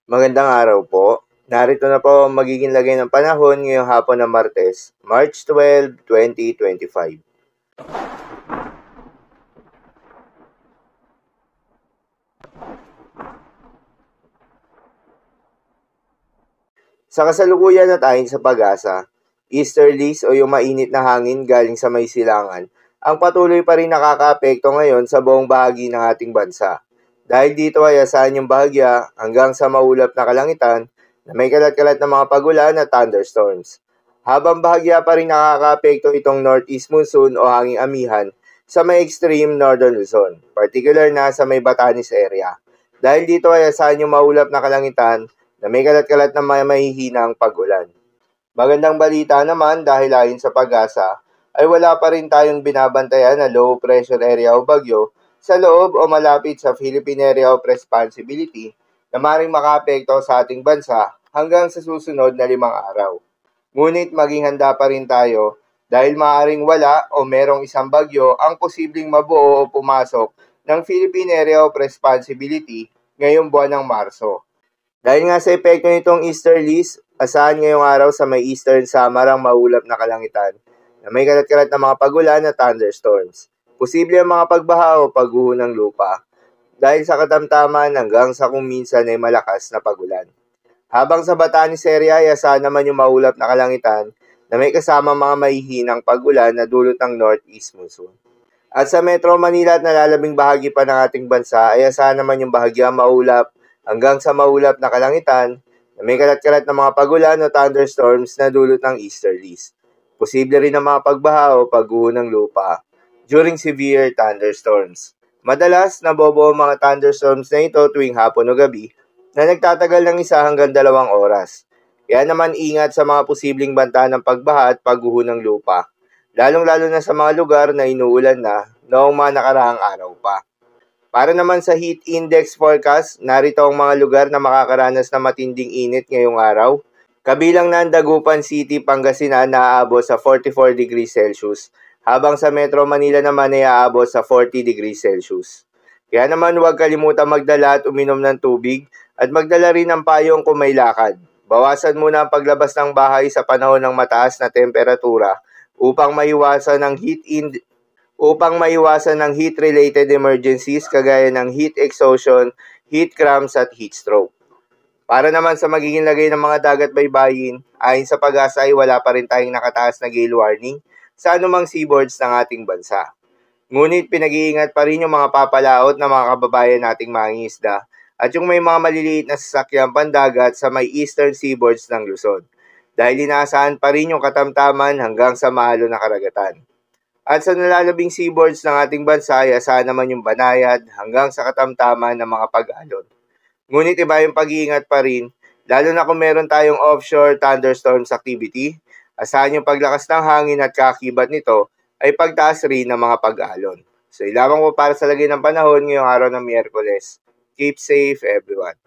Magandang araw po. Narito na po ang magiging lagay ng panahon ngayong hapon ng Martes, March 12, 2025. Sa kasalukuyan at ayon sa pag-asa, easterlies o yung mainit na hangin galing sa may silangan ang patuloy pa rin nakakaapekto ngayon sa buong bahagi ng ating bansa. Dahil dito ay asahan yung bahagya hanggang sa maulap na kalangitan na may kalat-kalat na mga pagulan at thunderstorms. Habang bahagya pa rin nakakaapekto itong northeast monsoon o hanging amihan sa may extreme northern Luzon, particular na sa may Batanes area. Dahil dito ay asahan yung maulap na kalangitan na may kalat-kalat na may mahihinang pag-ulan. Magandang balita naman dahil ayon sa pag-asa ay wala pa rin tayong binabantayan na low pressure area o bagyo sa loob o malapit sa Philippine Area of Responsibility na maring makaapekto sa ating bansa hanggang sa susunod na 5 araw. Ngunit maging handa pa rin tayo dahil maaring wala o merong isang bagyo ang posibleng mabuo o pumasok ng Philippine Area of Responsibility ngayong buwan ng Marso. Dahil nga sa epekto nitong easterlies, asahan ngayong araw sa may eastern Samar ang maulap na kalangitan na may kalat-kalat na mga pagulan at thunderstorms. Posible ang mga pagbaha o pagguho ng lupa dahil sa katamtaman hanggang sa kung minsan ay malakas na pagulan. Habang sa Batanes area ay asahan naman yung maulap na kalangitan na may kasama mga mahihinang pagulan na dulot ng northeast monsoon. At sa Metro Manila at nalalabing bahagi pa ng ating bansa ay asahan naman yung bahagya maulap hanggang sa maulap na kalangitan na may kalat-kalat na mga pagulan o thunderstorms na dulot ng easterlies. Posible rin ang mga pagbaha o pagguho ng lupa during severe thunderstorms. Madalas, nabobo ang mga thunderstorms na ito tuwing hapon o gabi na nagtatagal ng 1 hanggang 2 oras. Kaya naman ingat sa mga posibleng banta ng pagbaha at pagguho ng lupa, lalong-lalo na sa mga lugar na inuulan na noong mga nakaraang araw pa. Para naman sa heat index forecast, narito ang mga lugar na makakaranas ng matinding init ngayong araw. Kabilang na ang Dagupan City, Pangasinan na aabot sa 44 degrees Celsius, habang sa Metro Manila naman ay aabot sa 40 degrees Celsius. Kaya naman huwag kalimutan magdala at uminom ng tubig at magdala rin ng payong kung may lakad. Bawasan muna ang paglabas ng bahay sa panahon ng mataas na temperatura upang maiwasan ng heat-related emergencies kagaya ng heat exhaustion, heat cramps at heat stroke. Para naman sa magiging lagay ng mga dagat baybayin, ayon sa pag-asa ay wala pa rin tayong nakataas na gale warning sa anumang seaboards ng ating bansa. Ngunit pinag-iingat pa rin yung mga papalaot na mga kababayan nating mangingisda at yung may mga maliliit na sasakyan pandagat sa may eastern seaboards ng Luzon, dahil inaasahan pa rin yung katamtaman hanggang sa mahalo na karagatan. At sa nalalabing seaboards ng ating bansa ay asahan naman yung banayad hanggang sa katamtaman ng mga pag-alon. Ngunit iba yung pag-iingat pa rin, lalo na kung meron tayong offshore thunderstorms activity, asahan yung paglakas ng hangin at kakibat nito ay pagtaas rin ng mga pag-alon. So ilamang po para sa lagay ng panahon ngayong araw ng Miyerkules. Keep safe everyone.